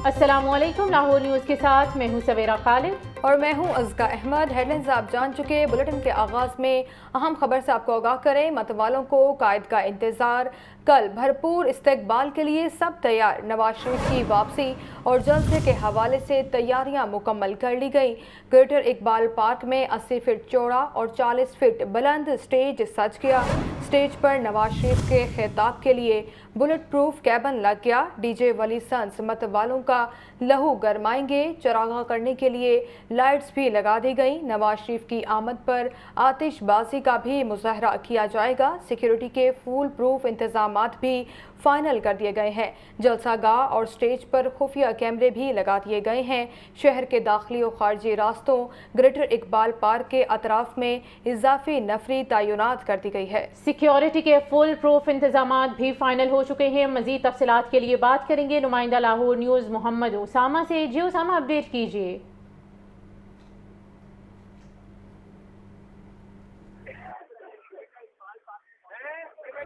अस्सलामुअलैकुम, लाहौर न्यूज़ के साथ मैं हूँ सवेरा खालिद और मैं हूं अज़का अहमद। हेडलाइंस आप जान चुके। बुलेटिन के आगाज़ में अहम खबर से आपको आगाह करें। मतवालों को कायद का इंतज़ार, कल भरपूर इस्तकबाल के लिए सब तैयार। नवाज शरीफ की वापसी और जलसे के हवाले से तैयारियां मुकम्मल कर ली गई। ग्रेटर इकबाल पार्क में 80 फीट चौड़ा और 40 फीट बुलंद स्टेज सज गया। स्टेज पर नवाज शरीफ के खिताब के लिए बुलेट प्रूफ कैबन लग गया। डीजे वली सन्स मतवालों का लहू गरमाएंगे। चरागा करने के लिए लाइट्स भी लगा दी गई। नवाज शरीफ की आमद पर आतिशबाजी का भी मुजाहरा किया जाएगा। सिक्योरिटी के फुल प्रूफ इंतजामात भी फाइनल कर दिए गए हैं। जलसागाह और स्टेज पर खुफिया कैमरे भी लगा दिए गए हैं। शहर के दाखिली और खारजी रास्तों, ग्रेटर इकबाल पार्क के अतराफ में इजाफी नफरी तैनात कर दी गई है। सिक्योरिटी के फुल प्रूफ इंतजामात भी फाइनल हो चुके हैं। मजीद तफसीलात के लिए बात करेंगे नुमाइंदा लाहौर न्यूज़ मोहम्मद उसामा से। जी उसामा, अपडेट कीजिए।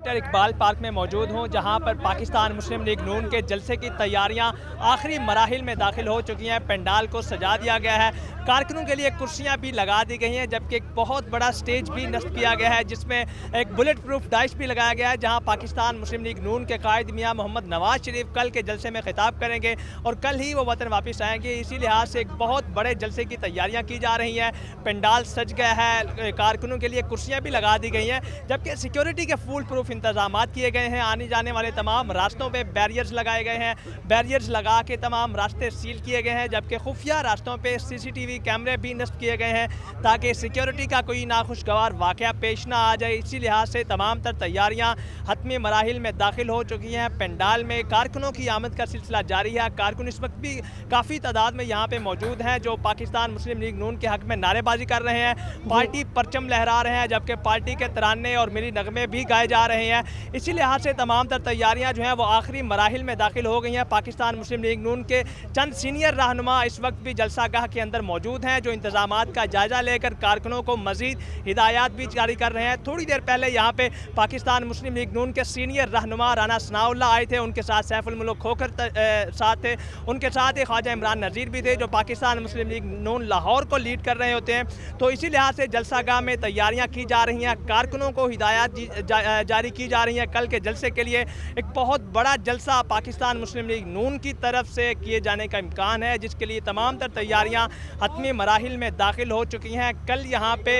इकबाल पार्क में मौजूद हूँ, जहाँ पर पाकिस्तान मुस्लिम लीग नून के जलसे की तैयारियाँ आखिरी मराहिल में दाखिल हो चुकी हैं। पंडाल को सजा दिया गया है, कारकुनों के लिए कुर्सियाँ भी लगा दी गई हैं, जबकि एक बहुत बड़ा स्टेज भी नस्ब किया गया है जिसमें एक बुलेट प्रूफ डाइस भी लगाया गया है, जहाँ पाकिस्तान मुस्लिम लीग नून के कायद मियाँ मोहम्मद नवाज शरीफ कल के जलसे में खिताब करेंगे और कल ही वो वतन वापस आएंगे। इसी लिहाज से एक बहुत बड़े जलसे की तैयारियाँ की जा रही हैं। पंडाल सज गया है, कारकुनों के लिए कुर्सियाँ भी लगा दी गई हैं, जबकि सिक्योरिटी के फुल प्रूफ इंतजामात किए गए हैं। आने जाने वाले तमाम रास्तों पे बैरियर्स लगाए गए हैं। बैरियर्स लगा के तमाम रास्ते सील किए गए हैं, जबकि खुफिया रास्तों पे CCTV कैमरे भी नस्ब किए गए हैं ताकि सिक्योरिटी का कोई नाखुशगवार वाक़या पेश ना आ जाए। इसी लिहाज से तमाम तर तैयारियाँ हतमी मराहिल में दाखिल हो चुकी हैं। पंडाल में कारकुनों की आमद का सिलसिला जारी है। कारकुन इस वक्त भी काफ़ी तादाद में यहाँ पे मौजूद हैं, जो पाकिस्तान मुस्लिम लीग नून के हक़ में नारेबाजी कर रहे हैं, पार्टी परचम लहरा रहे हैं, जबकि पार्टी के तराने और मिली नगमे भी गाए जा रहे हैं। इसी लिहाज से तमाम तर तैयारियां जो हैं वो आखिरी मराहिल में दाखिल हो गई हैं। पाकिस्तान मुस्लिम लीग नून के चंद सीनियर रहनुमा इस वक्त भी जलसागाह के अंदर मौजूद हैं, जो इंतजामात का जायजा लेकर कारकुनों को मजीद हिदायत भी जारी कर रहे हैं। थोड़ी देर पहले यहाँ पे पाकिस्तान मुस्लिम लीग नून के सीनियर रहनुमा राना सनाउल्लाह आए थे, उनके साथ सैफुल मुल्क खोखर साथ थे, उनके साथ ही ख्वाजा इमरान नज़ीर भी थे, जो पाकिस्तान मुस्लिम लीग नून लाहौर को लीड कर रहे होते हैं। तो इसी लिहाज से जलसागाह में तैयारियाँ की जा रही हैं, कारकुनों को हिदायत जारी की जा रही हैं। कल के जलसे के लिए एक बहुत बड़ा जलसा पाकिस्तान मुस्लिम लीग नून की तरफ से किए जाने का इम्कान है, जिसके लिए तमाम तर तैयारियां हतमी मराहिल में दाखिल हो चुकी हैं। कल यहाँ पे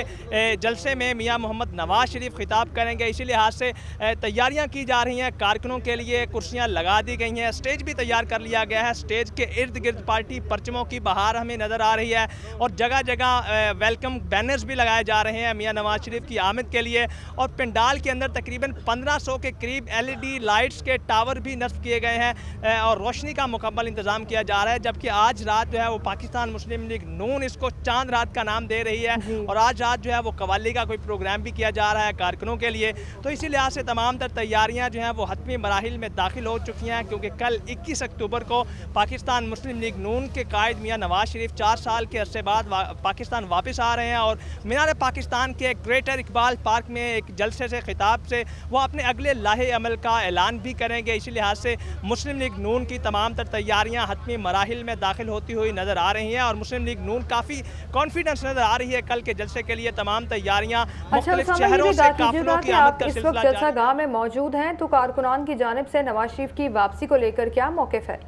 जलसे में मियाँ मोहम्मद नवाज शरीफ खिताब करेंगे, इसी लिहाज से तैयारियां की जा रही हैं। कारकुनों के लिए कुर्सियां लगा दी गई हैं, स्टेज भी तैयार कर लिया गया है। स्टेज के इर्द गिर्द पार्टी परचमों की बहार हमें नज़र आ रही है और जगह जगह वेलकम बैनर्स भी लगाए जा रहे हैं मियाँ नवाज शरीफ की आमद के लिए। और पंडाल के अंदर तकरीबन 1500 के करीब LED लाइट्स के टावर भी नस्ब किए गए हैं और रोशनी का मुकम्मल इंतजाम किया जा रहा है। जबकि आज रात जो है वो पाकिस्तान मुस्लिम लीग नून इसको चांद रात का नाम दे रही है और आज रात जो है वो कवाली का कोई प्रोग्राम भी किया जा रहा है कारकुनों के लिए। तो इसी लिहाज से तमाम तर तैयारियां जो हैं वो हतमी मराहिल में दाखिल हो चुकी हैं, क्योंकि कल 21 अक्टूबर को पाकिस्तान मुस्लिम लीग नून के कायद मियाँ नवाज शरीफ 4 साल के अरसे बाद पाकिस्तान वापस आ रहे हैं और मीनार पाकिस्तान के ग्रेटर इकबाल पार्क में एक जलसे से खिताब से वो अपने अगले लाहे अमल का ऐलान भी करेंगे। इसी लिहाज से मुस्लिम लीग नून की तमाम तर तैयारियां हतमी मराहिल में दाखिल होती हुई नज़र आ रही हैं और मुस्लिम लीग नून काफ़ी कॉन्फिडेंस नज़र आ रही है कल के जलसे के लिए। तमाम तैयारियां मुख्तलिफ शहरों से काफिलों की आमद का सिलसिला जारी है। जलसागाह में मौजूद हैं, तो कारकुनान की जानिब से नवाज शरीफ की वापसी को लेकर क्या मौक़िफ़ है?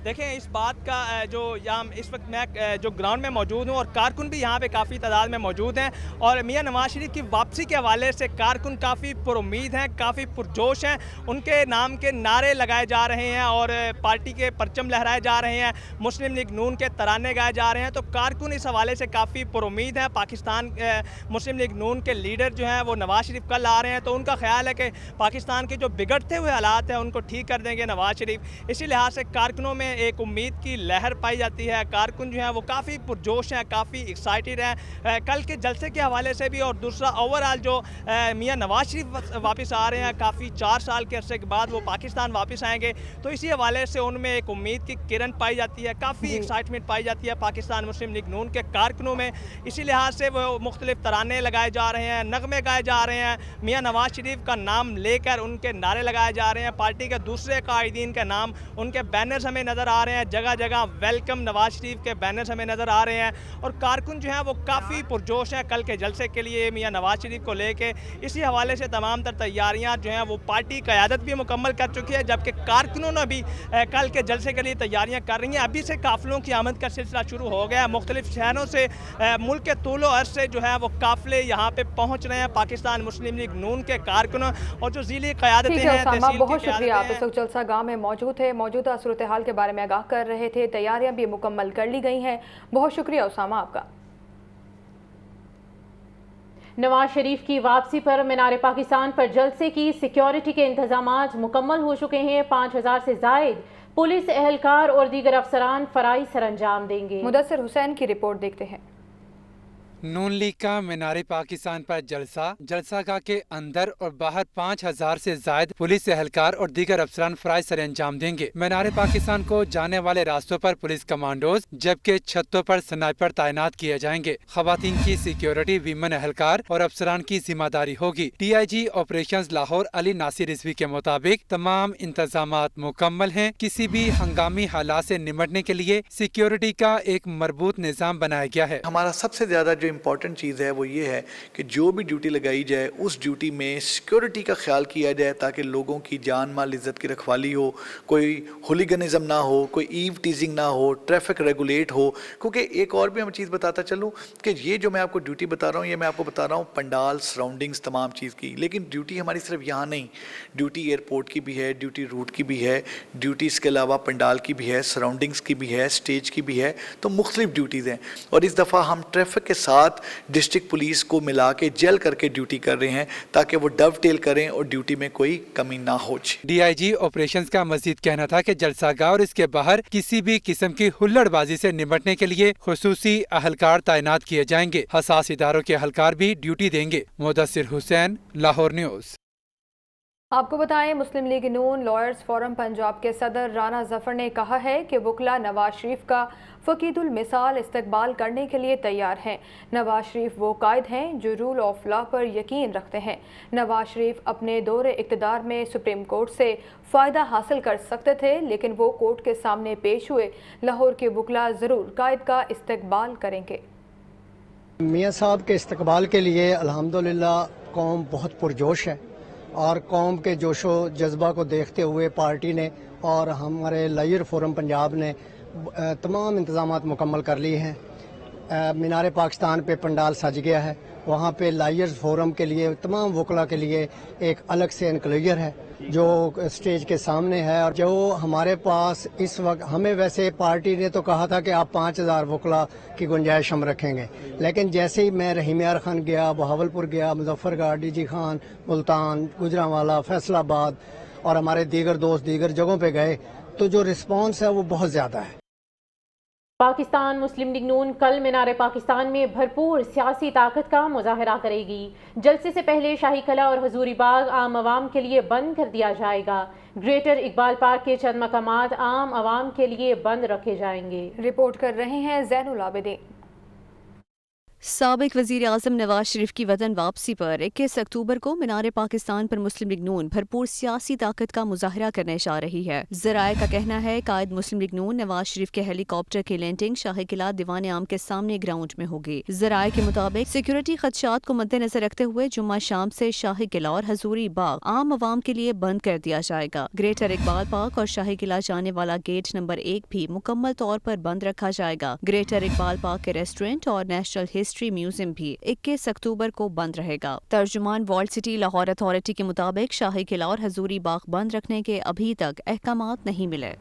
देखें, इस बात का जो यहाँ इस वक्त मैं जो ग्राउंड में मौजूद हूँ और कारकुन भी यहाँ पे काफ़ी तादाद में मौजूद हैं और मियाँ नवाज शरीफ की वापसी के हवाले से कारकुन काफ़ी पुरुम्मीद हैं, काफ़ी पुरजोश हैं। उनके नाम के नारे लगाए जा रहे हैं और पार्टी के परचम लहराए जा रहे हैं, मुस्लिम लीग नून के तराने गाए जा रहे हैं। तो कारकुन इस हवाले से काफ़ी पुरुम्मीद हैं। पाकिस्तान मुस्लिम लीग नून के लीडर जो हैं वो नवाज शरीफ कल आ रहे हैं, तो उनका ख्याल है कि पाकिस्तान के जो बिगड़ते हुए हालात हैं उनको ठीक कर देंगे नवाज शरीफ। इसी लिहाज से कारकुनों में में एक उम्मीद की लहर पाई जाती है। कारकुन जो हैं वो काफ़ी पुरजोश हैं, काफ़ी एक्साइटेड हैं कल के जलसे के हवाले से भी। और दूसरा ओवरऑल जो मियां नवाज शरीफ वापस आ रहे हैं, काफ़ी 4 साल के अरसे के बाद वो पाकिस्तान वापस आएंगे, तो इसी हवाले से उनमें एक उम्मीद की किरण पाई जाती है, काफ़ी एक्साइटमेंट पाई जाती है पाकिस्तान मुस्लिम लीग नून के कारकुनों में। इसी लिहाज से वो मुख्तलिफ तराने लगाए जा रहे हैं, नगमे गाए जा रहे हैं, मियां नवाज शरीफ का नाम लेकर उनके नारे लगाए जा रहे हैं, पार्टी के दूसरे कायदीन के नाम, उनके बैनर्स हमें नज़र आ रहे हैं, जगह जगह वेलकम नवाज शरीफ के बैनर्स हमें नज़र आ रहे हैं। और कारकुन जो हैं वो काफ़ी पुरजोश हैं कल के जलसे के लिए मियां नवाज शरीफ को लेके। इसी हवाले से तमाम तर तैयारियां जो हैं वो पार्टी क़यादत भी मुकम्मल कर चुकी है, जबकि कारकुनों ने भी कल के जलसे के लिए तैयारियां कर रही हैं। अभी से काफ़िलों की आमद का सिलसिला शुरू हो गया है। मुख्तलिफ शहरों से मुल्क के तूलो अर्ज से जो है वो काफ़िले यहाँ पे पहुँच रहे हैं पाकिस्तान मुस्लिम लीग नून के कारकुनों और जो ज़िली क़यादतें हैं। बहुत शुक्रिया, आप इस वक्त जलसा गाँव में मौजूद थे, मौजूदा सूरत हाल के बारे में आगाह कर रहे थे। तैयारियां भी मुकम्मल कर ली गई हैं। बहुत शुक्रिया उसामा आपका। नवाज शरीफ की वापसी पर मीनार पाकिस्तान पर जलसे की सिक्योरिटी के इंतजामात मुकम्मल हो चुके हैं। 5000 से जायद पुलिस एहलकार और दीगर अफसरान फराई सरंजाम देंगे। मुदस्सिर हुसैन की रिपोर्ट देखते हैं। नून लीग का मीनार पाकिस्तान पर जलसागाह के अंदर और बाहर 5000 से जायद पुलिस एहलकार और दीगर अफसरान फराइज सर अंजाम देंगे। मीनार पाकिस्तान को जाने वाले रास्तों पर पुलिस कमांडोज जबकि छतों पर स्नाइपर तैनात किए जाएंगे। खवातीन की सिक्योरिटी वीमन एहलकार और अफसरान की जिम्मेदारी होगी। DIG ऑपरेशंस लाहौर अली नासिर रिजवी के मुताबिक तमाम इंतजामात मुकम्मल हैं। किसी भी हंगामी हालात से निपटने के लिए सिक्योरिटी का एक मरबूत निज़ाम बनाया गया है। हमारा सबसे ज़्यादा जो इम्पॉर्टेंट चीज़ है वो ये है कि जो भी ड्यूटी लगाई जाए उस ड्यूटी में सिक्योरिटी का ख्याल किया जाए ताकि लोगों की जान माल इज़्ज़त की रखवाली हो, कोई हुलिगनिज़म ना हो, कोई ईव टीजिंग ना हो, ट्रैफिक रेगुलेट हो। क्योंकि एक और भी मैं चीज़ बताता चलूँ कि ये जो मैं आपको ड्यूटी बता रहा हूँ ये मैं आपको बता रहा हूँ पंडाल सराउंडिंग्स तमाम चीज़ की, लेकिन ड्यूटी हमारी सिर्फ यहाँ नहीं, ड्यूटी एयरपोर्ट की भी है, ड्यूटी रूट की भी है, ड्यूटी इसके अलावा पंडाल की भी है, सराउंडिंग्स की भी है, स्टेज की भी है। तो मुख्तलिफ ड्यूटीज़ हैं और इस दफ़ा हम ट्रैफिक के साथ डिस्ट्रिक्ट पुलिस को मिला के जेल करके ड्यूटी कर रहे हैं ताकि वो डवटेल करें और ड्यूटी में कोई कमी ना हो। DIG ऑपरेशंस का मजीद कहना था कि जलसागाह और इसके बाहर किसी भी किस्म की हुल्लड़बाजी से निपटने के लिए खुसूसी अहलकार तैनात किए जाएंगे। हसास इदारों के अहलकार भी ड्यूटी देंगे। मुदस्सिर हुसैन, लाहौर न्यूज़। आपको बताएं, मुस्लिम लीग नून लॉयर्स फोरम पंजाब के सदर राना जफर ने कहा है कि वकला नवाज शरीफ का फ़कीदुल मिसाल इस्तकबाल करने के लिए तैयार हैं। नवाज शरीफ वो कायद हैं जो रूल ऑफ लॉ पर यकीन रखते हैं। नवाज शरीफ अपने दौरे इक़्तिदार में सुप्रीम कोर्ट से फ़ायदा हासिल कर सकते थे, लेकिन वो कोर्ट के सामने पेश हुए। लाहौर के वकला ज़रूर कायद का इस्तकबाल करेंगे। मियाँ साहब के इस्तकबाल के लिए अल्हम्दुलिल्लाह कौम बहुत पुरजोश है और कौम के जोशो जज्बा को देखते हुए पार्टी ने और हमारे लायर फोरम पंजाब ने तमाम इंतजामात मुकम्मल कर लिए हैं। मीनार पाकिस्तान पे पंडाल सज गया है, वहाँ पे लायर्स फोरम के लिए तमाम वकला के लिए एक अलग से एनक्लोजर है जो स्टेज के सामने है। और जो हमारे पास इस वक्त, हमें वैसे पार्टी ने तो कहा था कि आप 5000 वकला की गुंजाइश हम रखेंगे, लेकिन जैसे ही मैं रहीम यार खान गया, बहावलपुर गया, मुजफ्फरगढ़, DG खान, मुल्तान, गुजरांवाला, फैसलाबाद और हमारे दीगर दोस्त दीगर जगहों पे गए तो जो रिस्पांस है वो बहुत ज़्यादा है। पाकिस्तान मुस्लिम लीग नून कल मीनार पाकिस्तान में भरपूर सियासी ताकत का मुजाहरा करेगी। जलसे से पहले शाही कला और हजूरी बाग आम आवाम के लिए बंद कर दिया जाएगा। ग्रेटर इकबाल पार्क के चंद मकामात आम आवाम के लिए बंद रखे जाएंगे। रिपोर्ट कर रहे हैं ज़ैनुल आबिदीन। साबिक वज़ीर आज़म नवाज शरीफ की वतन वापसी पर 21 अक्टूबर को मीनार पाकिस्तान पर मुस्लिम लीग नून भरपूर सियासी ताकत का मुजाहरा करने जा रही है। ज़राए का कहना है कायद मुस्लिम लीग नून नवाज शरीफ के हेलीकॉप्टर की लैंडिंग शाही किला दीवान आम के सामने ग्राउंड में होगी। ज़राए के मुताबिक सिक्योरिटी खदशात को मद्देनजर रखते हुए जुम्मा शाम से शाही किला और हजूरी बाग आम आवाम के लिए बंद कर दिया जाएगा। ग्रेटर इकबाल पार्क और शाही किला जाने वाला गेट नंबर 1 भी मुकम्मल तौर पर बंद रखा जाएगा। ग्रेटर इकबाल पार्क के रेस्टोरेंट और नेशनल हिस्ट्री म्यूजियम भी 21 अक्टूबर को बंद रहेगा। तर्जुमान वॉल्ड सिटी लाहौर अथॉरिटी के मुताबिक शाही किला और हजूरी बाग बंद रखने के अभी तक अहकामात नहीं मिले।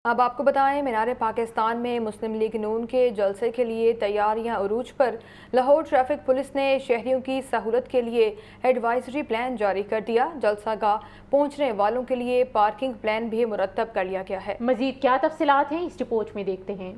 اب آپ کو بتائیں मीनार पाकिस्तान में मुस्लिम लीग नून के जलसे के लिए तैयारियां अरूज पर। लाहौर ट्रैफिक पुलिस ने शहरियों की सहूलत के लिए एडवाइजरी प्लान जारी कर दिया। जलसा गाह पहुंचने वालों के लिए पार्किंग प्लान भी मुरतब कर लिया गया है। मजीद क्या तफसीलात हैं, इस रिपोर्ट में देखते हैं।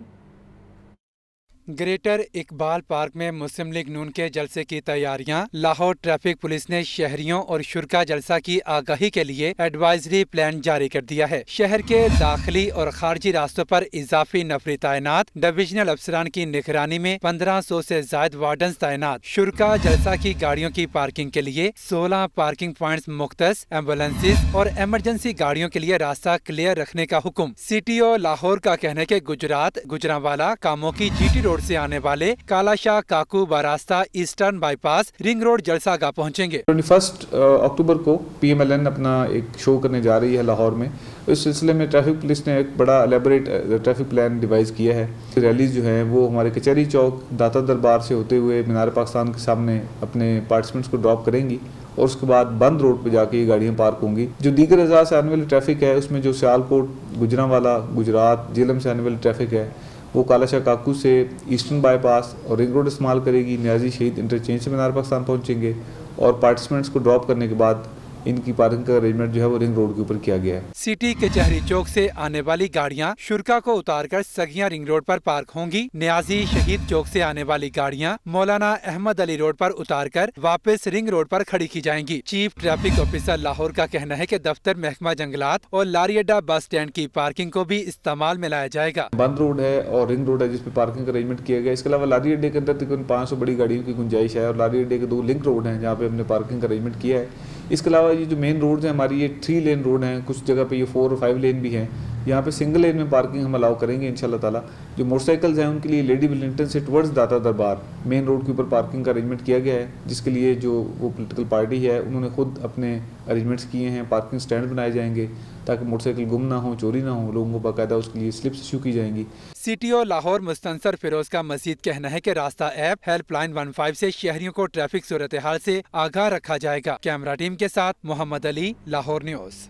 ग्रेटर इकबाल पार्क में मुस्लिम लीग नून के जलसे की तैयारियां। लाहौर ट्रैफिक पुलिस ने शहरियों और शुरका जलसा की आगाही के लिए एडवाइजरी प्लान जारी कर दिया है। शहर के दाखिली और खारजी रास्तों पर इजाफी नफरी तैनात, डिविजनल अफसरान की निगरानी में 1500 से ज्यादा वार्डन तैनात। शुरका जलसा की गाड़ियों की पार्किंग के लिए 16 पार्किंग प्वाइंट्स मुख्तस, एम्बुलेंसेज और इमरजेंसी गाड़ियों के लिए रास्ता क्लियर रखने का हुक्म। CTO लाहौर का कहना है कि गुजरात, गुजरांवाला, कामों की GT रोड से आने वाले कालाशाह काकू बारास्ता ईस्टर्न बाईपास रिंग रोड जलसा गाह पहुंचेंगे। 21 अक्टूबर को PMLN अपना एक शो करने जा रही है लाहौर में। इस सिलसिले में ट्रैफिक पुलिस ने एक बड़ा एलेबोरेट ट्रैफिक प्लान डिवाइस किया है। रैलीज जो हैं वो हमारे कचहरी चौक, दाता दरबार से होते हुए मीनार पाकिस्तान के सामने अपने पार्टिसिपेंट्स को ड्रॉप करेंगी और उसके बाद बंद रोड पे जाके ये गाड़ियाँ पार्क होंगी। जो दीगर अज़ा से आने वाली ट्रैफिक है उसमें जो सियालकोट, गुजरांवाला, गुजरात, झेलम से आने वाली ट्रैफिक है वो कालाशाह काकू से ईस्टर्न बाईपास और रिंग रोड इस्तेमाल करेगी। नियाजी शहीद इंटरचेंज से मीनार पाकिस्तान पहुंचेंगे और पार्टिसिपेंट्स को ड्रॉप करने के बाद इनकी पार्किंग का अरेंजमेंट जो है वो रिंग रोड के ऊपर किया गया है। सिटी कचहरी चौक से आने वाली गाड़ियां शुरका को उतारकर सगिया रिंग रोड पर पार्क होंगी। नियाजी शहीद चौक से आने वाली गाड़ियां मौलाना अहमद अली रोड पर उतारकर वापस रिंग रोड पर खड़ी की जाएंगी। चीफ ट्रैफिक ऑफिसर लाहौर का कहना है कि दफ्तर, महकमा जंगलात और लारी अड्डा बस स्टैंड की पार्किंग को भी इस्तेमाल में लाया जाएगा। बंद रोड है और रिंग रोड है जिसपे पार्किंग का अरेंजमेंट किया गया। इसके अलावा लारी अड्डे के अंदर तकरीबन 500 बड़ी गाड़ियों की गुंजाइश है और लारी अड्डे के 2 लिंक रोड हैं जहाँ पे हमने पार्किंग का अरेंजमेंट किया है। इसके अलावा ये जो मेन रोड हैं हमारी ये 3 लेन रोड हैं, कुछ जगह पे ये 4 और 5 लेन भी हैं। यहाँ पे सिंगल लेन में पार्किंग हम अलाउ करेंगे इंशाल्लाह ताला। जो मोटरसाइकिल्स हैं उनके लिए लेडी विलिंगटन से टुवर्ड्स दाता दरबार मेन रोड के ऊपर पार्किंग का अरेंजमेंट किया गया है, जिसके लिए जो वो पॉलिटिकल पार्टी है उन्होंने खुद अपने अरेंजमेंट्स किए हैं। पार्किंग स्टैंड बनाए जाएंगे ताकि मोटरसाइकिल गुम ना हो, चोरी ना हो, लोगों को बाकायदा उसके लिए स्लिप्स इशू की जाएंगी। CTO लाहौर मुस्तनसर फिरोज का मजीद कहना है कि रास्ता ऐप हेल्पलाइन 15 से शहरियों को ट्रैफिक सूरत हाल से आगाह रखा जाएगा। कैमरा टीम के साथ मोहम्मद अली, लाहौर न्यूज़।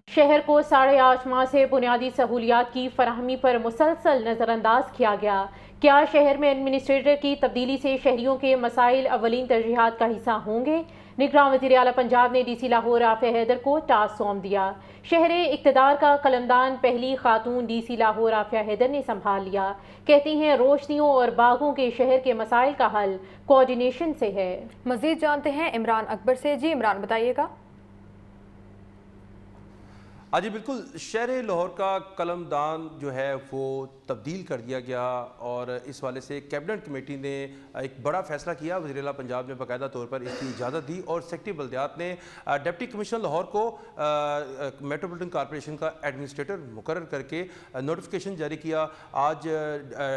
शहर को 8.5 माह से बुनियादी सहूलियात की फराहमी पर मुसलसल नज़रअंदाज किया गया। क्या शहर में एडमिनिस्ट्रेटर की तब्दीली से शहरियों के मसाइल अवलीन तरजीहात का हिस्सा होंगे? निगरान वज़ीर आला पंजाब ने DC लाहौर आफिया हैदर को टास्क सौंप दिया। शहर इक़्तिदार का कलमदान पहली खातून DC लाहौर आफिया हैदर ने संभाल लिया। कहती हैं रोशनियों और बागों के शहर के मसाइल का हल कोऑर्डिनेशन से है। मज़ीद जानते हैं इमरान अकबर से। जी इमरान, बताइएगा। हाँ जी बिल्कुल, शहर लाहौर का कलमदान जो है वो तब्दील कर दिया गया और इस वाले से कैबिनेट कमेटी ने एक बड़ा फैसला किया। वज़ीर आला पंजाब ने बाकायदा तौर पर इसकी इजाज़त दी और सेक्रेटरी बल्दियात ने डिप्टी कमिश्नर लाहौर को मेट्रोपॉलिटन कॉरपोरेशन का एडमिनिस्ट्रेटर मुकर्रर करके नोटिफिकेशन जारी किया। आज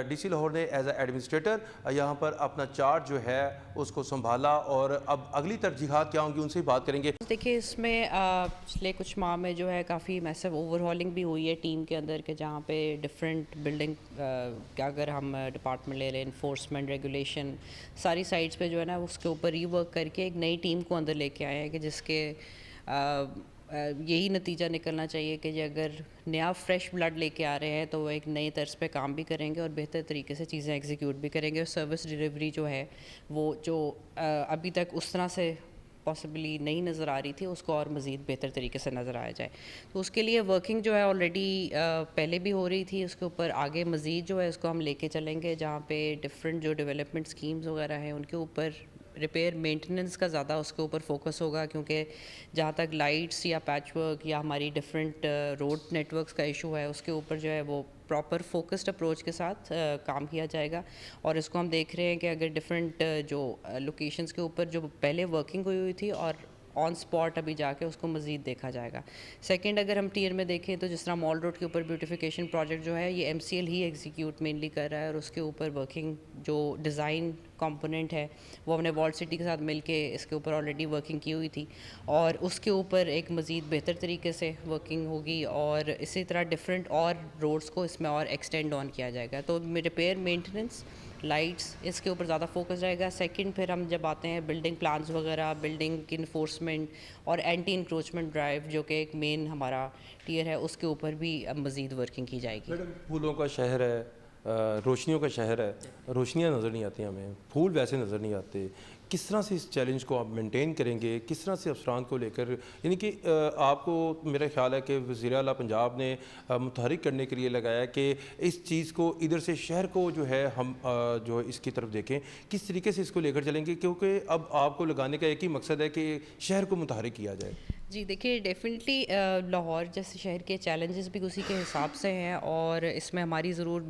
DC लाहौर ने एज ए एडमिनिस्ट्रेटर यहाँ पर अपना चार्ज जो है उसको संभाला और अब अगली तरजीहात क्या होंगी उनसे बात करेंगे। देखिए, इसमें पिछले कुछ माह में जो है काफ़ी मैसिव ओवरहॉलिंग भी हुई है टीम के अंदर के, जहाँ पे डिफरेंट बिल्डिंग अगर हम डिपार्टमेंट ले लें, इन्फोर्समेंट, रेगुलेशन, सारी साइट्स पे जो है ना उसके ऊपर रीवर्क करके एक नई टीम को अंदर लेके आए हैं कि जिसके यही नतीजा निकलना चाहिए कि अगर नया फ्रेश ब्लड लेके आ रहे हैं तो वो एक नई तर्ज पे काम भी करेंगे और बेहतर तरीके से चीज़ें एग्जीक्यूट भी करेंगे और सर्विस डिलीवरी जो है वो जो अभी तक उस तरह से पॉसिबली नहीं नज़र आ रही थी उसको और मज़ीद बेहतर तरीके से नज़र आया जाए। तो उसके लिए वर्किंग जो है ऑलरेडी पहले भी हो रही थी, उसके ऊपर आगे मज़ीद जो है उसको हम लेके चलेंगे, जहाँ पे डिफरेंट जो डेवलपमेंट स्कीम्स वगैरह हैं उनके ऊपर रिपेयर मेंटेनेंस का ज़्यादा उसके ऊपर फोकस होगा, क्योंकि जहाँ तक लाइट्स या पैचवर्क या हमारी डिफरेंट रोड नेटवर्क्स का इशू है उसके ऊपर जो है वो प्रॉपर फोकस्ड अप्रोच के साथ काम किया जाएगा। और इसको हम देख रहे हैं कि अगर डिफरेंट जो लोकेशंस के ऊपर जो पहले वर्किंग हुई थी और ऑन स्पॉट अभी जाके उसको मज़ीद देखा जाएगा। सेकंड, अगर हम टीयर में देखें तो जिस तरह मॉल रोड के ऊपर ब्यूटिफिकेशन प्रोजेक्ट जो है ये MCL ही एग्जीक्यूट मेनली कर रहा है और उसके ऊपर वर्किंग जो डिज़ाइन کمپوننٹ ہے وہ ہم نے والٹ سٹی کے ساتھ مل کے اس کے اوپر آلریڈی ورکنگ کی ہوئی تھی اور اس کے اوپر ایک مزید بہتر طریقے سے ورکنگ ہوگی اور اسی طرح ڈفرینٹ اور روڈس کو اس میں اور ایکسٹینڈ آن کیا جائے گا. تو ریپیئر مینٹیننس لائٹس اس کے اوپر زیادہ فوکس رہے گا. سیکنڈ پھر ہم جب آتے ہیں بلڈنگ پلانز وغیرہ, بلڈنگ کی انفورسمنٹ اور اینٹی انکروچمنٹ ڈرائیو جو کہ ایک مین ہمارا ٹیئر ہے, اس کے اوپر بھی مزید ورکنگ کی جائے گی. پھولوں کا شہر ہے, روشنیوں کا شہر ہے, روشنیاں نظر نہیں آتی ہمیں, پھول ویسے نظر نہیں آتے. کس طرح سے اس چیلنج کو آپ مینٹین کریں گے, کس طرح سے افسران کو لے کر, یعنی کہ آپ کو میرا خیال ہے کہ وزیر اعلیٰ پنجاب نے متحرک کرنے کے لیے لگایا کہ اس چیز کو ادھر سے شہر کو جو ہے ہم جو اس کی طرف دیکھیں, کس طریقے سے اس کو لے کر چلیں گے, کیونکہ اب آپ کو لگانے کا ایک ہی مقصد ہے کہ شہر کو متحرک کیا جائے. جی دیکھیے ڈیفینیٹلی لاہور جیسے شہر کے چیلنجز بھی اسی کے حساب سے ہیں اور اس میں ہماری ضرور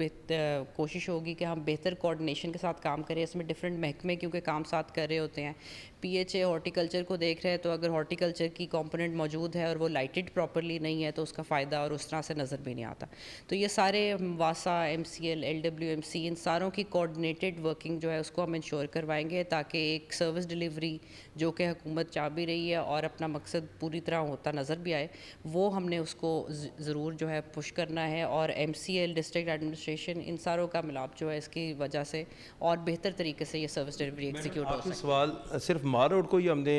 کوشش ہوگی کہ ہم بہتر کوآرڈینیشن کے ساتھ کام کریں. اس میں ڈفرینٹ محکمے کیونکہ کام ساتھ کر رہے ہوتے ہیں. پی ایچ اے ہارٹیکلچر کو دیکھ رہے ہیں تو اگر ہارٹیکلچر کی کمپوننٹ موجود ہے اور وہ لائٹڈ پراپرلی نہیں ہے تو اس کا فائدہ اور اس طرح سے نظر بھی نہیں آتا. تو یہ سارے واسا, M C L, L W M C, ان ساروں کی کوآرڈینیٹڈ ورکنگ جو ہے اس کو ہم انشور کروائیں گے تاکہ ایک سروس ڈلیوری جو کہ حکومت چاہ بھی رہی ہے اور اپنا مقصد پوری طرح ہوتا نظر بھی آئے, وہ ہم نے اس کو ضرور جو ہے پش کرنا ہے. اور M C L, district administration, ان ساروں کا ملاپ جو ہے اس کی وجہ سے اور بہتر طریقے سے یہ سروس ڈلیوری ایگزیکیوٹ ہو سکے. سوال صرف مار روڈ کو ہی ہم نے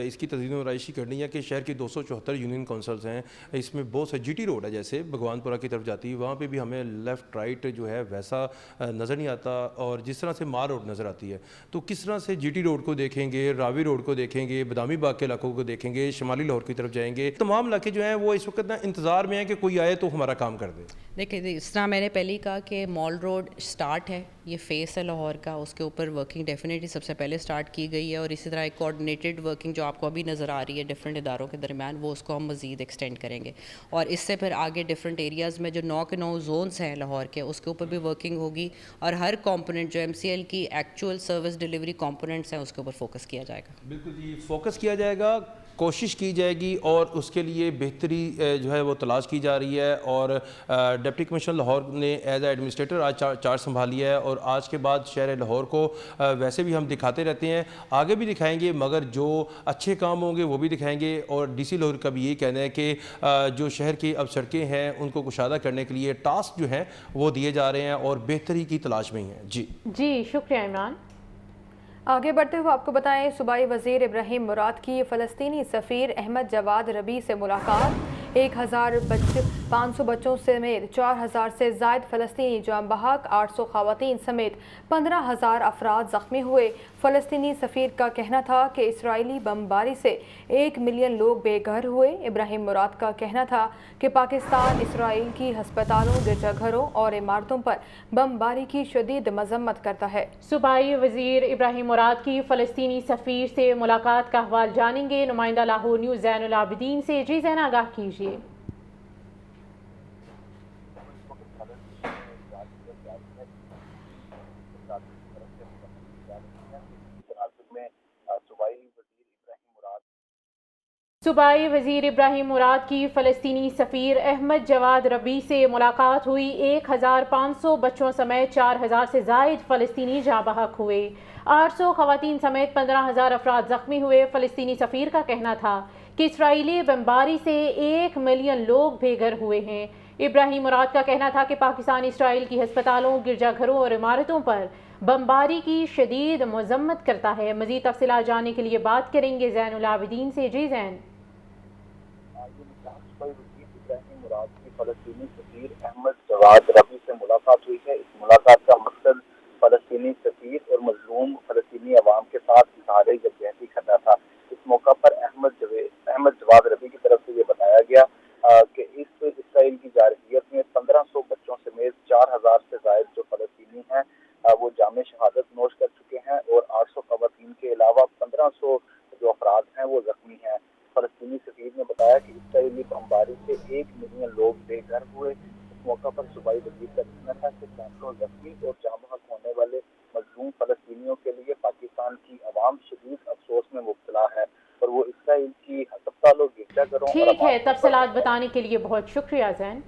اس کی تزئین و آرائشی کرنی ہے کہ شہر کی 274 یونین کونسلز ہیں, اس میں بہت سے جی ٹی روڈ ہے جیسے بھگوان پورہ کی طرف جاتی ہے, وہاں پہ بھی ہمیں لیفٹ رائٹ جو ہے ویسا نظر نہیں آتا اور جس طرح سے مار روڈ نظر آتی ہے. تو کس طرح سے جی ٹی روڈ کو دیکھیں گے, راوی روڈ کو دیکھیں گے, بادامی باغ کے علاقوں کو دیکھیں گے, شمالی لاہور کی طرف جائیں گے, تمام علاقے جو ہیں وہ اس وقت نا انتظار میں ہیں کہ کوئی آئے تو ہمارا کام کر دے. دیکھیں اس طرح میں نے پہلے ہی کہا کہ مال روڈ سٹارٹ ہے, یہ فیس ہے لاہور کا, اس کے اوپر ورکنگ ڈیفینیٹلی سب سے پہلے سٹارٹ کی گئی ہے اور اسی طرح ایک کوآرڈینیٹڈ ورکنگ جو آپ کو ابھی نظر آ رہی ہے ڈفرینٹ اداروں کے درمیان, وہ اس کو ہم مزید ایکسٹینڈ کریں گے. اور اس سے پھر آگے ڈفرینٹ ایریاز میں جو 9 کے 9 زونس ہیں لاہور کے, اس کے اوپر بھی ورکنگ ہوگی اور ہر کمپوننٹ جو ایم سی ایل کی ایکچوئل سروس ڈلیوری کمپوننٹس ہیں اس کے اوپر فوکس کیا جائے گا. بالکل جی, فوکس کیا جائے گا, کوشش کی جائے گی اور اس کے لیے بہتری جو ہے وہ تلاش کی جا رہی ہے. اور ڈپٹی کمشنر لاہور نے ایز اے ایڈمنسٹریٹر آج چارج سنبھالی ہے اور آج کے بعد شہر لاہور کو ویسے بھی ہم دکھاتے رہتے ہیں, آگے بھی دکھائیں گے, مگر جو اچھے کام ہوں گے وہ بھی دکھائیں گے. اور ڈی سی لاہور کا بھی یہی کہنا ہے کہ جو شہر کی اب سڑکیں ہیں ان کو کشادہ کرنے کے لیے ٹاسک جو ہیں وہ دیے جا رہے ہیں اور بہتری کی تلاش میں ہی ہیں. جی شکریہ عمران. آگے بڑھتے ہوئے آپ کو بتائیں صوبائی وزیر ابراہیم مراد کی فلسطینی سفیر احمد جواد ربیع سے ملاقات. 1500 بچوں سمیت 4000 سے زائد فلسطینی جاں بحق, 800 خواتین سمیت 15000 افراد زخمی ہوئے. فلسطینی سفیر کا کہنا تھا کہ اسرائیلی بمباری سے 1 ملین لوگ بے گھر ہوئے. ابراہیم مراد کا کہنا تھا کہ پاکستان اسرائیل کی ہسپتالوں, گرجا گھروں اور عمارتوں پر بمباری کی شدید مذمت کرتا ہے. صوبائی وزیر ابراہیم مراد کی فلسطینی سفیر سے ملاقات کا احوال جانیں گے نمائندہ لاہور نیوز زین العابدین سے. جی زین آگاہ کیجیے. صوبائی وزیر ابراہیم مراد کی فلسطینی سفیر احمد جواد ربیع سے ملاقات ہوئی. 1500 بچوں سمیت 4000 سے زائد فلسطینی جاں بحق ہوئے. 800 خواتین سمیت 15000 افراد زخمی ہوئے. فلسطینی سفیر کا کہنا تھا کہ اسرائیلی بمباری سے 1 ملین لوگ بے گھر ہوئے ہیں. ابراہیم مراد کا کہنا تھا کہ پاکستان اسرائیل کی ہسپتالوں, گرجا گھروں اور عمارتوں پر بمباری کی شدید مذمت کرتا ہے. مزید تفصیلات جاننے کے لیے بات کریں گے زین العابدین سے. جی زین. ابراہیم مراد کی فلسطینی سفیر احمد جواد ربیع سے ملاقات ہوئی ہے. اس ملاقات کا مقصد فلسطینی سفیر اور مظلوم فلسطینی عوام کے ساتھ اظہار یکجہتی کرنا تھا. اس موقع پر احمد جواد ربیع کی طرف سے یہ بتایا گیا کہ اس اسرائیل کی جارحیت میں 1500 بچوں سمیت 4000 سے زائد جو فلسطینی ہیں وہ جامع شہادت نوش کر چکے ہیں اور 800 خواتین کے علاوہ 1500 جو افراد ہیں وہ زخمی ہیں. فلسطینی سفیر نے بتایا کہ اسرائیلی بمباری سے 1 ملین لوگ بے گھر ہوئے. اس موقع پر صوبائی وزیر کا کہنا تھا کہ سینکڑوں زخمی اور جاں بحق ہونے والے مظلوم فلسطینیوں کے لیے پاکستان کی عوام شدید افسوس میں مبتلا ہے اور وہ اسرائیل کی ہسپتالوں, گرجا گھروں. ٹھیک ہے, تفصیلات بتانے کے لیے بہت شکریہ زین.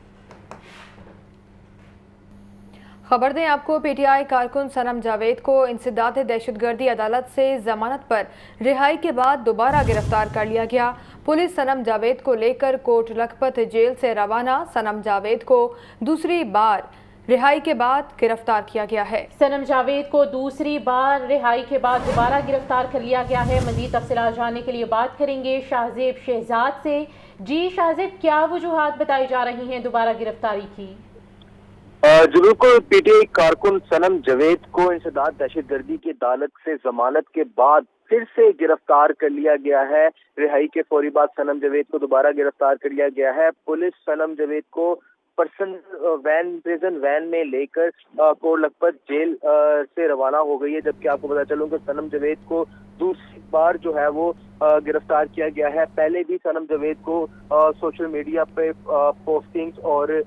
खबर दें आपको, पीटीआई कारकुन सनम जावेद को इंसदाद दहशतगर्दी अदालत से जमानत पर रिहाई के बाद दोबारा गिरफ्तार कर लिया गया। पुलिस सनम जावेद को लेकर कोट लखपत जेल से रवाना। सनम जावेद को दूसरी बार रिहाई के बाद गिरफ्तार किया गया है। सनम जावेद को दूसरी बार रिहाई के बाद दोबारा गिरफ्तार कर लिया गया है। मजीद तफसीलात जानने के लिए बात करेंगे शाहजेब शहजाद से। जी शाहजेब, क्या वजूहात बताई जा रही हैं दोबारा गिरफ्तारी की? जी बिल्कुल, पीटीआई कारकुन सनम जावेद को इंसदाद दहशतगर्दी की अदालत से जमानत के बाद फिर से गिरफ्तार कर लिया गया है। रिहाई के फौरी बाद सनम जावेद को दोबारा गिरफ्तार कर लिया गया है। पुलिस सनम जावेद को प्रिजन वैन में लेकर कोट लखपत जेल से रवाना हो गई है। जबकि आपको बता चलूं कि सनम जावेद को दूसरी बार जो है वो गिरफ्तार किया गया है। पहले भी सनम जावेद को सोशल मीडिया पे पोस्टिंग्स और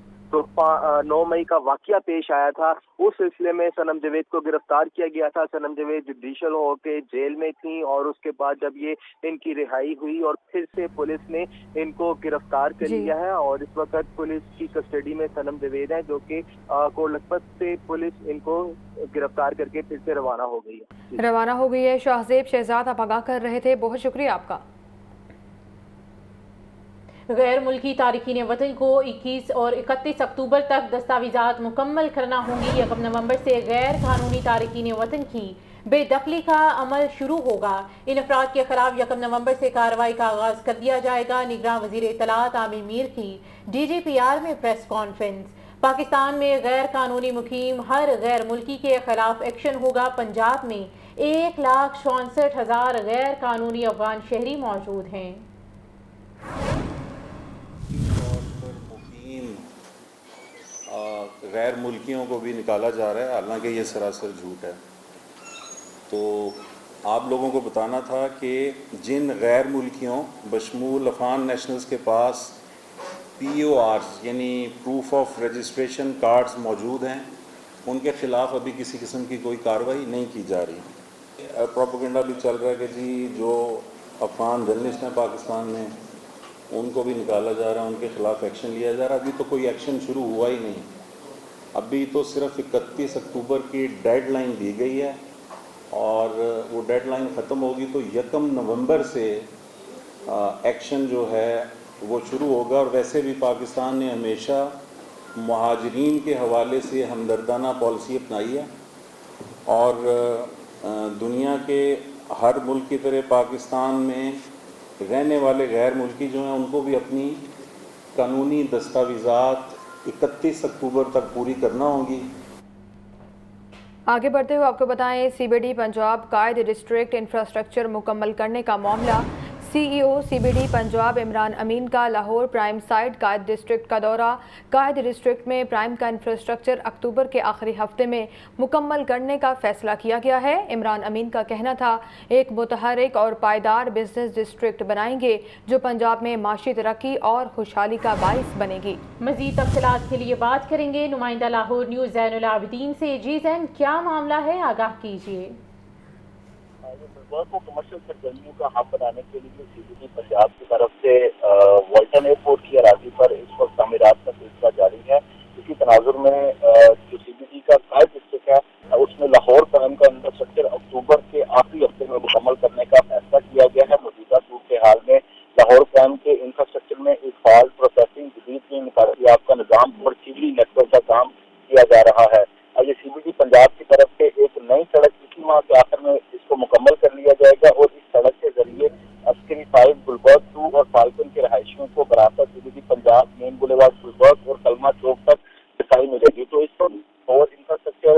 9 मई का वाकया पेश आया था, उस सिलसिले में सनम जावेद को गिरफ्तार किया गया था। सनम जावेद जुडिशल होकर जेल में थी और उसके बाद जब ये इनकी रिहाई हुई और फिर से पुलिस ने इनको गिरफ्तार कर लिया है और इस वक्त पुलिस की कस्टडी में सनम जावेद है, जो कि कोट लखपत से पुलिस इनको गिरफ्तार करके फिर से रवाना हो गई है। शाहजेब शहजाद आप आगाह कर रहे थे, बहुत शुक्रिया आपका। गैर मुल्की तारकीन वतन को 21 और 31 अक्टूबर तक दस्तावेजात मुकम्मल करना होंगी। 1 नवंबर से गैर कानूनी तारकीन वतन की बेदखली का अमल शुरू होगा। इन अफराद के खिलाफ 1 नवंबर से कार्रवाई का आगाज कर दिया जाएगा। निगरान वजीर इत्तलात आमिर मीर की DGPR में प्रेस कॉन्फ्रेंस। पाकिस्तान में गैर कानूनी मुकीम हर गैर मुल्की के खिलाफ एक्शन होगा। पंजाब में 1,64,000 गैर कानूनी अफगान शहरी मौजूद हैं। गैर मुल्कियों को भी निकाला जा रहा है, हालांकि ये सरासर झूठ है। तो आप लोगों को बताना था कि जिन गैर मुल्कियों बशमूल अफगान नेशनल्स के पास PORs यानी प्रूफ ऑफ रजिस्ट्रेशन कार्ड्स मौजूद हैं, उनके ख़िलाफ़ अभी किसी किस्म की कोई कार्रवाई नहीं की जा रही। प्रोपेगेंडा भी चल रहा है कि जी जो अफगान जर्नलिस्ट हैं पाकिस्तान में, उनको भी निकाला जा रहा है, उनके ख़िलाफ़ एक्शन लिया जा रहा है। अभी तो कोई एक्शन शुरू हुआ ही नहीं, अभी तो सिर्फ 31 अक्टूबर की डेडलाइन दी गई है और वो डेडलाइन ख़त्म होगी तो 1 नवंबर से एक्शन जो है वो शुरू होगा। और वैसे भी पाकिस्तान ने हमेशा मुहाजिरीन के हवाले से हमदर्दाना पॉलिसी अपनाई है और दुनिया के हर मुल्क की तरह पाकिस्तान में रहने वाले गैर मुल्की जो हैं उनको भी अपनी कानूनी दस्तावेज़ात 31 अक्टूबर तक पूरी करना होगी। आगे बढ़ते हुए आपको बताएं, CBD पंजाब कायद डिस्ट्रिक्ट इंफ्रास्ट्रक्चर मुकम्मल करने का मामला। CEO CBD पंजाब इमरान अमीन का लाहौर प्राइम साइट कायद डिस्ट्रिक्ट का दौरा। कायद डिस्ट्रिक्ट में प्राइम का इंफ्रास्ट्रक्चर अक्टूबर के आखिरी हफ्ते में मुकम्मल करने का फैसला किया गया है। इमरान अमीन का कहना था, एक मुतहरिक और पायदार बिजनेस डिस्ट्रिक्ट बनाएंगे जो पंजाब में माशी तरक्की और खुशहाली का बाइस बनेगी। मजीद तफसीलात के लिए बात करेंगे नुमाइंदा लाहौर न्यूज़ ज़ैनुल आबिदीन से। जी ज़ैन, क्या मामला है, आगाह कीजिए। को कमर्शियल सरगर्मियों का हब बनाने के लिए CBD पंजाब की तरफ से वाल्टन एयरपोर्ट की अराजी पर इस वक्त तामीरात का सिलसिला जारी है। इसी तनाजुर में जो CBD का कायद डिस्ट्रिक्ट है उसमें लाहौर प्राइम का इंफ्रास्ट्रक्चर अक्टूबर के आखिरी हफ्ते में मुकम्मल करने का फैसला किया गया है। मौजूदा सूरत हाल में लाहौर प्राइम के इंफ्रास्ट्रक्चर में एक फाल्ट प्रोसेसिंग जदीद निकासियात का निज़ाम और सीवरेज नेटवर्क का काम किया जा रहा है। ये CBD पंजाब की तरफ से एक नई सड़क इसी माह के आखिर में इसको मुकम्मल कर लिया जाएगा और इस सड़क के जरिए अस्करी 5 गुलबर्ग 2 और फाल्कन के रहायशियों को बराबर CBD Punjab main boulevard Gulberg और कलमा चौक तक रसाई मिलेगी। तो इस पर और इंफ्रास्ट्रक्चर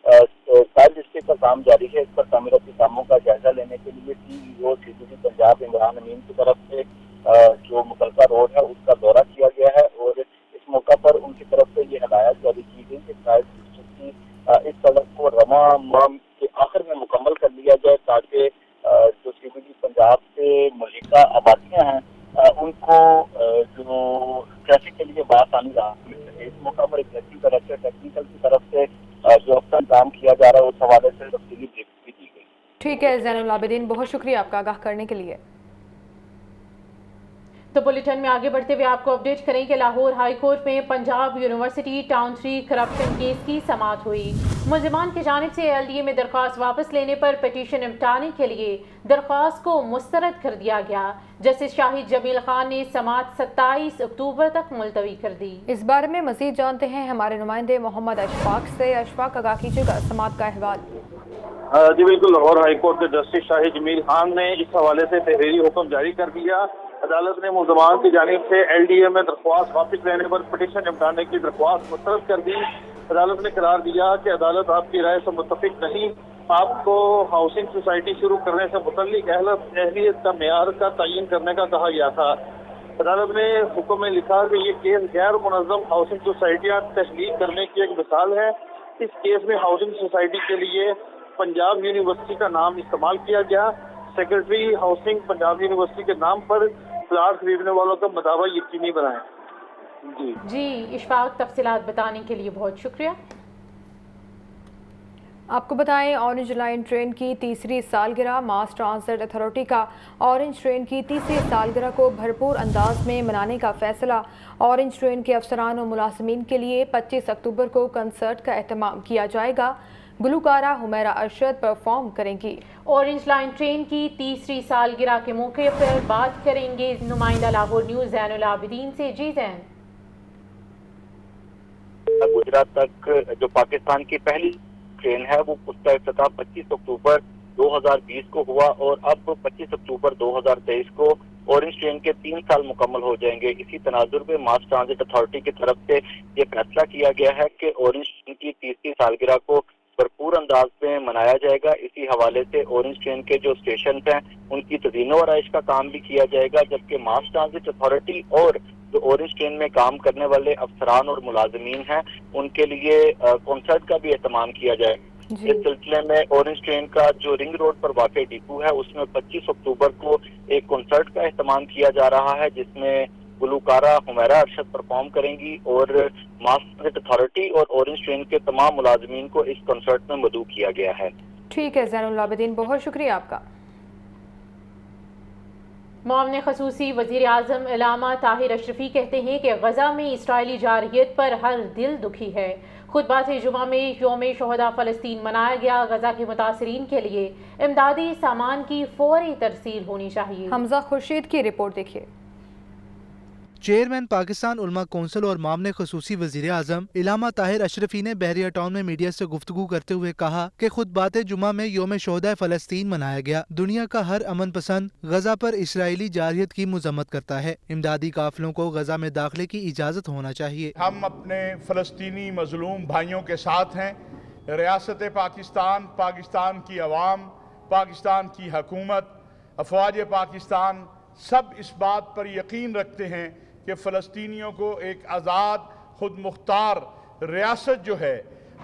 कायद डिस्ट्रिक्ट का काम जारी है। इस पर तामीराती कामों का जायजा लेने के लिए CEO CBD पंजाब इमरान अमीन की तरफ से जो मुतलका रोड है उसका दौरा किया गया है और इस मौका पर उनकी तरफ से ये हदायत जारी की गई कि कायद डिस्ट्रिक्ट की इस सड़क को रवा माह के आखिर में मुकम्मल कर लिया जाए ताकि जो CBD पंजाब से मुल्का आबादियाँ हैं उनको जो ट्रैफिक के लिए बासानी राह मिल सके। इस मौका पर एग्जीक्यूटिव डायरेक्टर टेक्निकल की तरफ से जो अब तक काम किया जा रहा है उस हवाले से तफसीली ब्रीफ भी दी गई। ठीक है ज़ैनुल आबिदीन, बहुत शुक्रिया आपका आगाह करने के लिए। तो बुलेटिन में आगे बढ़ते हुए आपको अपडेट करें कि लाहौर हाई कोर्ट में Punjab university town 3 corruption case की समाअत हुई। मुल्जिमान की जानिब से LDA में दरख्वास्त वापस लेने पर पिटीशन निपटाने के लिए दरख्वास्त को मुस्तरद कर दिया गया। जस्टिस शाहिद जमील खान ने समाअत 27 अक्टूबर तक मुलतवी कर दी। इस बारे में मजीद जानते हैं हमारे नुमाइंदे मोहम्मद अशफाक से। अशफाक, आगाह कीजिएगा समाअत का अहवाल। जी बिल्कुल, लाहौर हाई कोर्ट के जस्टिस शाहिद जमील खान ने इस हवाले से तहरीरी हुक्म जारी कर दिया। अदालत ने मुल्ज़मान की जानिब से LDA में दरख्वास्त वापस लेने पर पिटीशन निपटाने की दरख्वास्त मुस्तरद कर दी। अदालत ने करार दिया कि अदालत आपकी राय से मुत्तफिक नहीं, आपको हाउसिंग सोसाइटी शुरू करने से मुतल्लिक अहलियत का मेयार का तयन करने का कहा गया था। अदालत ने हुक्म में लिखा कि ये केस गैर मुनज़्ज़म हाउसिंग सोसाइटियाँ तख्लीक करने की एक मिसाल है। इस केस में हाउसिंग सोसाइटी के लिए पंजाब यूनिवर्सिटी का नाम इस्तेमाल किया गया। सेक्रेटरी हाउसिंग पंजाब यूनिवर्सिटी के नाम पर प्लाट खरीदने वालों का मदावा यकीनी बनाएं। जी इशफाक, तफसीलात बताने के लिए बहुत शुक्रिया। आपको बताएं, ऑरेंज लाइन ट्रेन की तीसरी सालगिरह, मास ट्रांजिट अथॉरिटी का ऑरेंज ट्रेन की तीसरी सालगिरह को भरपूर अंदाज में मनाने का फैसला। ऑरेंज ट्रेन के अफसरान और मुलाजमीन के लिए 25 अक्टूबर को कंसर्ट का एहतमाम किया जाएगा। गुलकारा हुमैरा अरशद परफॉर्म करेंगी। ऑरेंज लाइन ट्रेन की तीसरी सालगिरह के मौके पर बात करेंगे नुमाइंदा लाहौर न्यूज़ ज़ैनुल आबिदीन से। जी ज़ैन, गुजरात तक जो पाकिस्तान की पहली ट्रेन है वो उसका इफ्तिताह 25 अक्टूबर 2020 को हुआ और अब 25 अक्टूबर 2023 को ऑरेंज ट्रेन के 3 साल मुकम्मल हो जाएंगे। इसी तनाजुर में मास ट्रांजिट अथॉरिटी की तरफ से ये फैसला किया गया है कि ऑरेंज ट्रेन की तीसरी सालगिरह को भरपूर अंदाज में मनाया जाएगा। इसी हवाले से ऑरेंज ट्रेन के जो स्टेशन हैं उनकी तज़ीनो आराइश का काम भी किया जाएगा, जबकि मास ट्रांजिट अथॉरिटी और जो ऑरेंज ट्रेन में काम करने वाले अफसरान और मुलाजमीन हैं उनके लिए कॉन्सर्ट का भी एहतमाम किया जाएगा। इस सिलसिले में ऑरेंज ट्रेन का जो रिंग रोड पर वाक़ डिपो है उसमें 25 अक्टूबर को एक कॉन्सर्ट का एहतमाम किया जा रहा है, जिसमें गुलकारा हुमैरा अरशद परफॉर्म करेंगी और मास ट्रांजिट अथॉरिटी और ऑरेंज ट्रेन के तमाम मुलाजमीन को इस कॉन्सर्ट में मदऊ किया गया है। ठीक है ज़ैनुल आबिदीन, बहुत शुक्रिया आपका। मुआविन ख़ुसूसी वज़ीर आज़म इलामा ताहिर अशरफी कहते हैं कि गज़ा में इसराइली जारहियत पर हर दिल दुखी है। खुतबात जुमा में यौम शोहदा फ़लस्तीन मनाया गया। गज़ा के मुतासरीन के लिए इमदादी सामान की फौरी तरसील होनी चाहिए। हमजा खुर्शीद की रिपोर्ट देखिए। चेयरमैन पाकिस्तान उलमा कौंसिल और मामले खसूसी वज़ीर आज़म इलामा ताहिर अशरफी ने बहरिया टाउन में मीडिया से गुफ्तगू करते हुए कहा कि खुतबात जुमा में यौम शोहदा फ़लस्तीन मनाया गया। दुनिया का हर अमन पसंद गज़ा पर इसराइली जारहियत की मजम्मत करता है। इमदादी काफिलों को गज़ा में दाखिले की इजाज़त होना चाहिए। हम अपने फ़लस्तीनी मजलूम भाइयों के साथ हैं। रियासत पाकिस्तान, पाकिस्तान की अवाम, पाकिस्तान की हुकूमत, अफवाज पाकिस्तान सब इस बात पर यकीन रखते हैं कि फ़लस्तीनियों को एक आज़ाद खुद मुख्तार रियासत जो है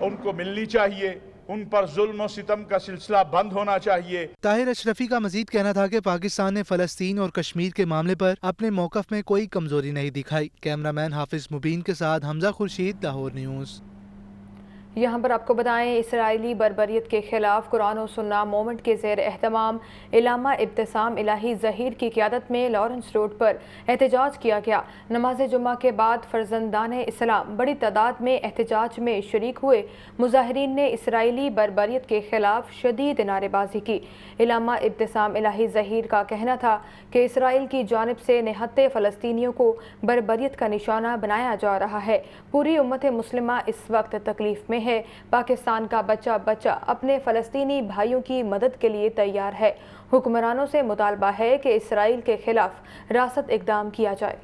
उनको मिलनी चाहिए, उन पर जुल्म और सितम का सिलसिला बंद होना चाहिए। ताहिर अशरफी का मजीद कहना था कि पाकिस्तान ने फ़लस्तीन और कश्मीर के मामले पर अपने मौक़िफ़ में कोई कमजोरी नहीं दिखाई। कैमरामैन हाफिज मुबीन के साथ हमजा खुर्शीद, लाहौर न्यूज़। यहाँ पर आपको बताएं, इसराइली बर्बरियत के खिलाफ कुरान और सुन्ना मूवमेंट के ज़ेर एहतमाम इलामा इब्तिसाम इलाही ज़हीर की क़ियादत में लॉरेंस रोड पर एहतजाज किया गया। नमाज जुम्मा के बाद फर्जंदान इस्लाम बड़ी तादाद में एहतजाज में शरीक हुए। मुजाहिरीन ने इसराइली बर्बरियत के खिलाफ शदीद नारेबाजी की। इलामा इब्तिसाम इलाही ज़हीर का कहना था कि इसराइल की जानिब से निहत्ते फ़लस्तीनियों को बर्बरियत का निशाना बनाया जा रहा है। पूरी उम्मत मुस्लिमा इस वक्त तकलीफ में है। पाकिस्तान का बच्चा बच्चा अपने फ़लस्तीनी भाइयों की मदद के लिए तैयार है। हुक्मरानों से मुतालबा है कि इसराइल के खिलाफ रासत इक़दाम किया जाए।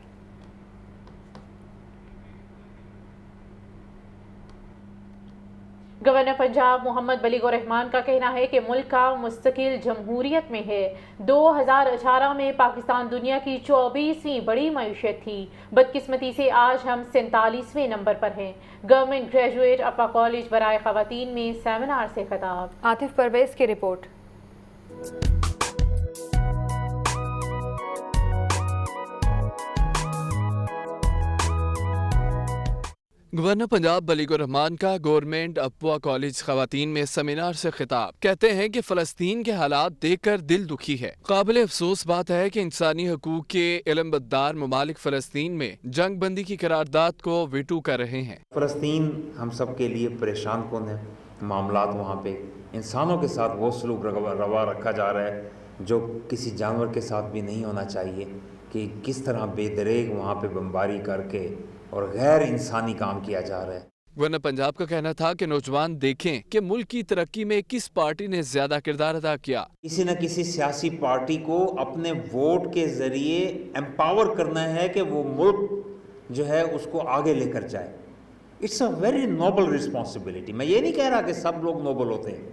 गवर्नर पंजाब मोहम्मद बलीगुर रहमान का कहना है कि मुल्क का मुस्तकिल जमहूरियत में है। 2018 में पाकिस्तान दुनिया की 24वीं बड़ी मईशत थी। बदकिस्मती से आज हम 47वें नंबर पर हैं। गवर्नमेंट ग्रेजुएट अप्पा कॉलेज बराए ख़वातीन में सेमिनार से खिताब। आतिफ परवेज की रिपोर्ट। گورنر پنجاب ملیک الرحمان کا گورنمنٹ اپوا کالج خواتین میں سیمینار سے خطاب. کہتے ہیں کہ فلسطین کے حالات دیکھ کر دل دکھی ہے. قابل افسوس بات ہے کہ انسانی حقوق کے علم بردار ممالک فلسطین میں جنگ بندی کی قرارداد کو ویٹو کر رہے ہیں. فلسطین ہم سب کے لیے پریشان کن ہے. معاملات وہاں پہ انسانوں کے ساتھ وہ سلوک روا رکھا جا رہا ہے جو کسی جانور کے ساتھ بھی نہیں ہونا چاہیے، کہ کس طرح بے دریغ وہاں پہ بمباری کر کے اور غیر انسانی کام کیا جا رہا ہے. گورنر پنجاب کا کہنا تھا کہ نوجوان دیکھیں کہ ملک کی ترقی میں کس پارٹی نے زیادہ کردار ادا کیا. کسی نہ کسی سیاسی پارٹی کو اپنے ووٹ کے ذریعے امپاور کرنا ہے کہ وہ ملک جو ہے اس کو آگے لے کر جائے. It's a very noble responsibility. میں یہ نہیں کہہ رہا کہ سب لوگ نوبل ہوتے ہیں،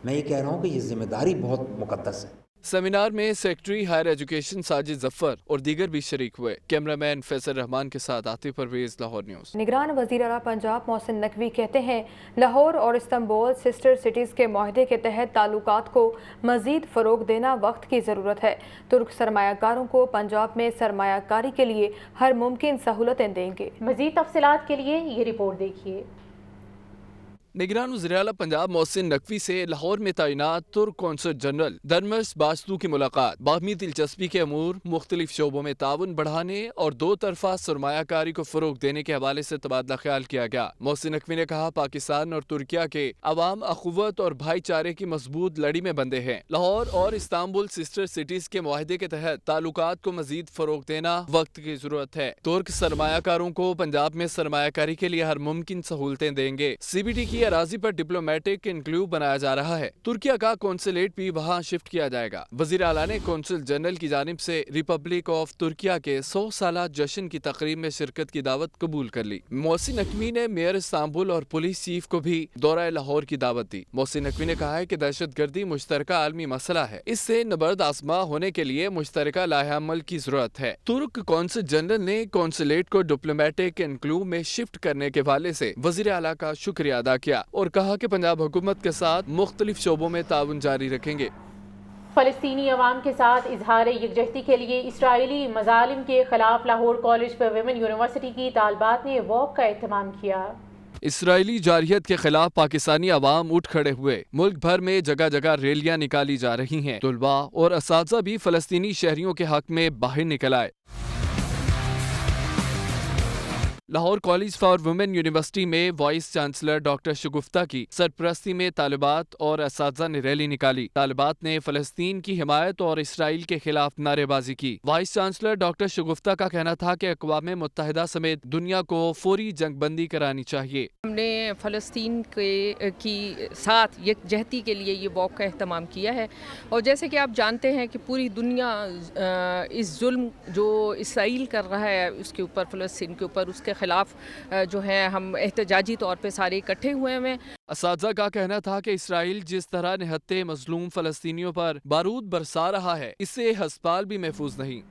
میں یہ کہہ رہا ہوں کہ یہ ذمہ داری بہت مقدس ہے. سیمینار میں سیکرٹری ہائر ایجوکیشن ساجد ظفر اور دیگر بھی شریک ہوئے. کیمرہ مین فیصل رحمان کے ساتھ عاطف پرویز، لاہور نیوز. نگران وزیر اعلیٰ پنجاب محسن نقوی کہتے ہیں لاہور اور استنبول سسٹر سٹیز کے معاہدے کے تحت تعلقات کو مزید فروغ دینا وقت کی ضرورت ہے. ترک سرمایہ کاروں کو پنجاب میں سرمایہ کاری کے لیے ہر ممکن سہولتیں دیں گے. مزید تفصیلات کے لیے یہ رپورٹ دیکھیے. نگران وزیر اعلیٰ پنجاب محسن نقوی سے لاہور میں تعینات ترک قونصل جنرل درمس باشتو کی ملاقات. باہمی دلچسپی کے امور، مختلف شعبوں میں تعاون بڑھانے اور دو طرفہ سرمایہ کاری کو فروغ دینے کے حوالے سے تبادلہ خیال کیا گیا. محسن نقوی نے کہا پاکستان اور ترکیہ کے عوام اخوت اور بھائی چارے کی مضبوط لڑی میں بندھے ہیں. لاہور اور استنبول سسٹر سٹیز کے معاہدے کے تحت تعلقات کو مزید فروغ دینا وقت کی ضرورت ہے. ترک سرمایہ کاروں کو پنجاب میں سرمایہ کاری کے لیے ہر ممکن سہولتیں دیں گے. سی بی ٹی کی اراضی پر ڈپلومیٹک انکلیو بنایا جا رہا ہے. ترکیہ کا قونصلیٹ بھی وہاں شفٹ کیا جائے گا. وزیر اعلیٰ نے قونصل جنرل کی جانب سے ریپبلک آف ترکیہ کے 100 سالہ جشن کی تقریب میں شرکت کی دعوت قبول کر لی. محسن نقوی نے میئر استنبول اور پولیس چیف کو بھی دورہ لاہور کی دعوت دی. محسن نقوی نے کہا ہے کہ دہشت گردی مشترکہ عالمی مسئلہ ہے. اس سے نبرد آزما ہونے کے لیے مشترکہ لائحہ عمل کی ضرورت ہے. ترک قونصل جنرل نے قونصلیٹ کو ڈپلومیٹک انکلیو میں شفٹ کرنے کے حوالے سے وزیر اعلیٰ کا شکریہ ادا کیا اور کہا کہ پنجاب حکومت کے ساتھ مختلف شعبوں میں تعاون جاری رکھیں گے. فلسطینی عوام کے ساتھ اظہار یکجہتی کے لیے اسرائیلی مظالم کے خلاف Lahore college for women university کی طالبات نے واک کا اہتمام کیا. اسرائیلی جارحیت کے خلاف پاکستانی عوام اٹھ کھڑے ہوئے. ملک بھر میں جگہ جگہ ریلیاں نکالی جا رہی ہیں. طلباء اور اساتذہ بھی فلسطینی شہریوں کے حق میں باہر نکل آئے. Lahore college for women university میں وائس چانسلر ڈاکٹر شگفتہ کی سرپرستی میں طالبات اور اساتذہ نے ریلی نکالی. طالبات نے فلسطین کی حمایت اور اسرائیل کے خلاف نعرے بازی کی. وائس چانسلر ڈاکٹر شگفتہ کا کہنا تھا کہ اقوام متحدہ سمیت دنیا کو فوری جنگ بندی کرانی چاہیے. ہم نے فلسطین کی ساتھ یکجہتی کے لیے یہ واک کا اہتمام کیا ہے اور جیسے کہ آپ جانتے ہیں کہ پوری دنیا اس ظلم جو اسرائیل کر رہا ہے اس کے اوپر، فلسطین کے اوپر، اس کے خلاف جو ہے ہم احتجاجی طور پہ سارے اکٹھے ہوئے ہیں. اساتذہ کا کہنا تھا کہ اسرائیل جس طرح نہتے مظلوم فلسطینیوں پر بارود برسا رہا ہے اس سے ہسپتال بھی محفوظ نہیں.